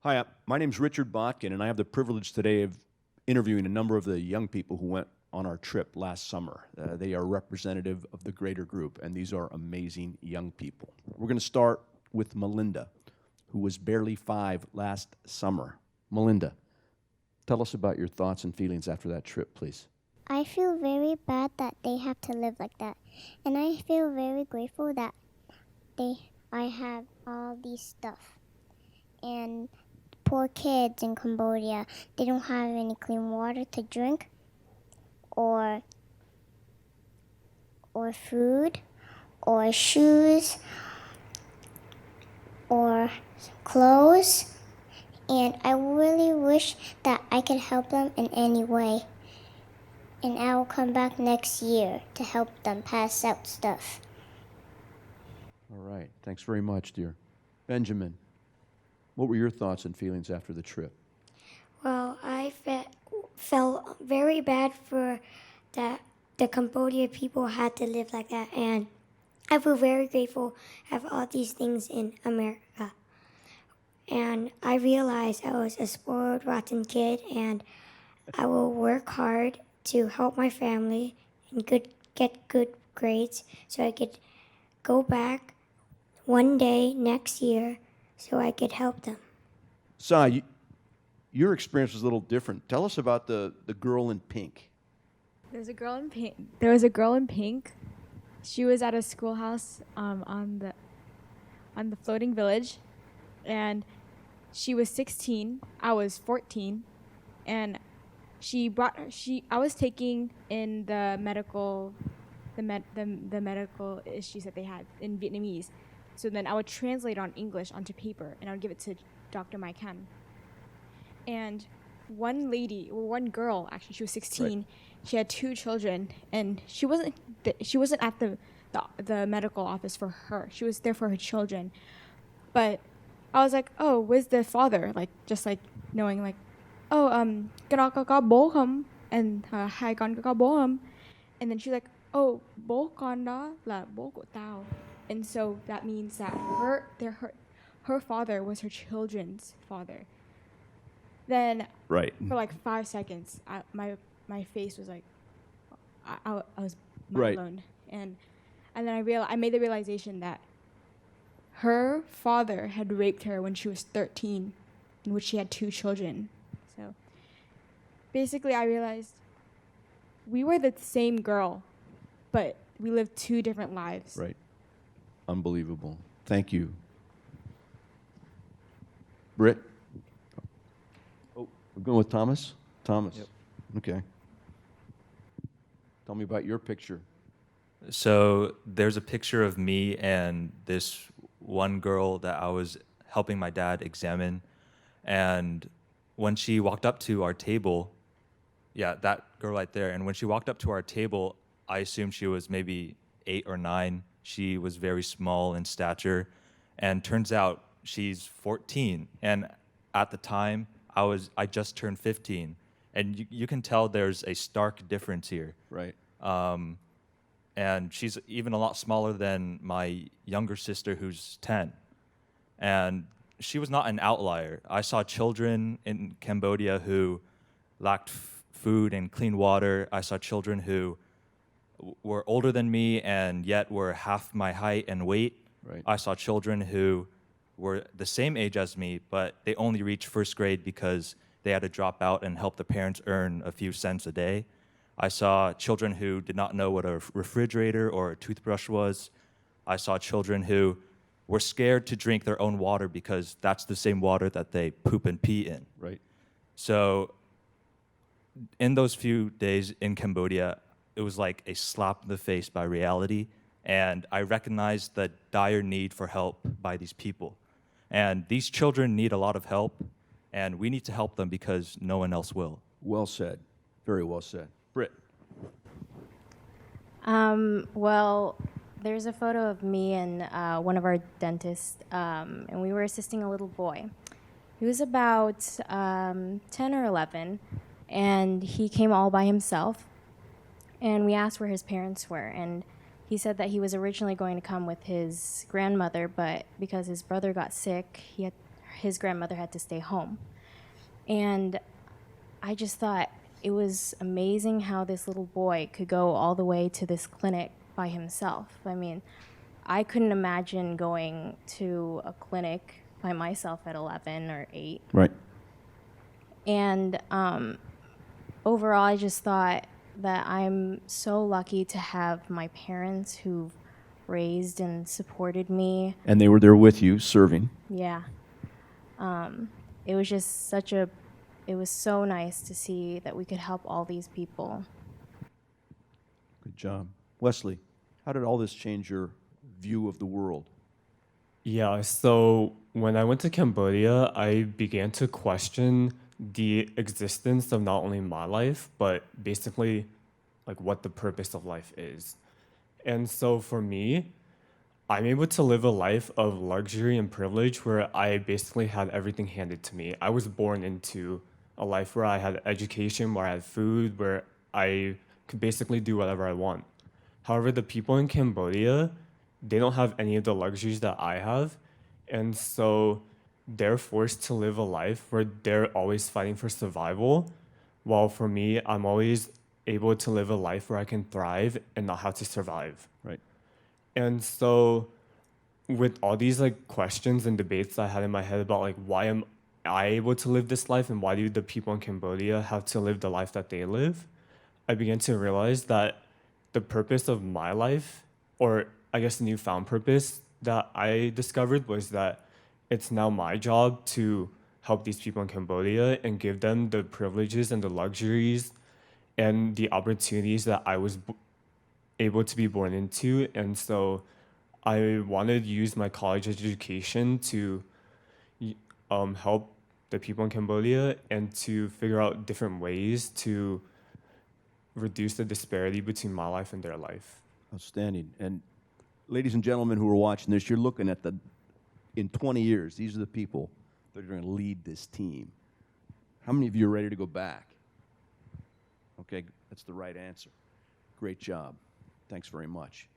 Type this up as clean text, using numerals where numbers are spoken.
Hi, my name's Richard Botkin, and I have the privilege today of interviewing a number of the young people who went on our trip last summer. They are representative of the greater group, and these are amazing young people. We're going to start with Melinda, who was barely 5 last summer. Melinda, tell us about your thoughts and feelings after that trip, please. I feel very bad that they have to live like that. And I feel very grateful that I have all these stuff. And poor kids in Cambodia, they don't have any clean water to drink or food or shoes or clothes. And I really wish that I could help them in any way. And I will come back next year to help them pass out stuff. All right. Thanks very much, dear. Benjamin, what were your thoughts and feelings after the trip? Well, I felt very bad for that the Cambodia people had to live like that, and I feel very grateful to have all these things in America. And I realized I was a spoiled, rotten kid, and I will work hard to help my family and get good grades so I could go back one day next year so I could help them. Sai, your experience was a little different. Tell us about the girl in pink. There was a girl in pink. She was at a schoolhouse on the floating village, and she was 16. I was 14, and I was taking in the medical issues that they had in Vietnamese. So then I would translate on English onto paper, and I would give it to Dr. Mai Ken. And one girl, actually, she was 16. Right. She had 2 children, and she wasn't at the medical office for her. She was there for her children. But I was like, oh, where's the father? Like, just like knowing, like, oh, cái đó có bố không? And hai con có bố không? And then she's like, oh, bố con đó là bố của tao. And so that means that her father was her children's father. Then right. For like 5 seconds, my face was like, I was mind right. blown. And then I made the realization that her father had raped her when she was 13, in which she had 2 children. So basically I realized we were the same girl, but we lived 2 different lives. Right. Unbelievable. Thank you. Britt? Oh, we're going with Thomas? Thomas. Yep. Okay. Tell me about your picture. So there's a picture of me and this one girl that I was helping my dad examine. And when she walked up to our table, yeah, that girl right there. And when she walked up to our table, I assumed she was maybe 8 or 9. She was very small in stature. And turns out she's 14. And at the time, I just turned 15. And you can tell there's a stark difference here. Right. And she's even a lot smaller than my younger sister, who's 10. And she was not an outlier. I saw children in Cambodia who lacked food and clean water. I saw children who were older than me and yet were half my height and weight. Right. I saw children who were the same age as me, but they only reached first grade because they had to drop out and help the parents earn a few cents a day. I saw children who did not know what a refrigerator or a toothbrush was. I saw children who were scared to drink their own water because that's the same water that they poop and pee in. Right. So in those few days in Cambodia, it was like a slap in the face by reality, and I recognized the dire need for help by these people. And these children need a lot of help, and we need to help them because no one else will. Well said. Very well said. Britt. Well, there's a photo of me and one of our dentists, and we were assisting a little boy. He was about 10 or 11, and he came all by himself. And we asked where his parents were, and he said that he was originally going to come with his grandmother, but because his brother got sick, he his grandmother had to stay home. And I just thought it was amazing how this little boy could go all the way to this clinic by himself. I mean, I couldn't imagine going to a clinic by myself at 11 or 8. Right. And overall, I just thought that I'm so lucky to have my parents who've raised and supported me. And they were there with you, serving. Yeah. It was just it was so nice to see that we could help all these people. Good job. Wesley, how did all this change your view of the world? Yeah, so when I went to Cambodia, I began to question the existence of not only my life, but basically like what the purpose of life is. And so for me, I'm able to live a life of luxury and privilege where I basically had everything handed to me. I was born into a life where I had education, where I had food, where I could basically do whatever I want. However, the people in Cambodia, they don't have any of the luxuries that I have. And so they're forced to live a life where they're always fighting for survival. While for me, I'm always able to live a life where I can thrive and not have to survive. Right. And so with all these like questions and debates I had in my head about like why am I able to live this life and why do the people in Cambodia have to live the life that they live, I began to realize that the purpose of my life, or I guess the newfound purpose that I discovered, was that it's now my job to help these people in Cambodia and give them the privileges and the luxuries and the opportunities that I was able to be born into. And so I wanted to use my college education to help the people in Cambodia and to figure out different ways to reduce the disparity between my life and their life. Outstanding. And ladies and gentlemen who are watching this, you're looking at in 20 years, these are the people that are going to lead this team. How many of you are ready to go back? Okay, that's the right answer. Great job. Thanks very much.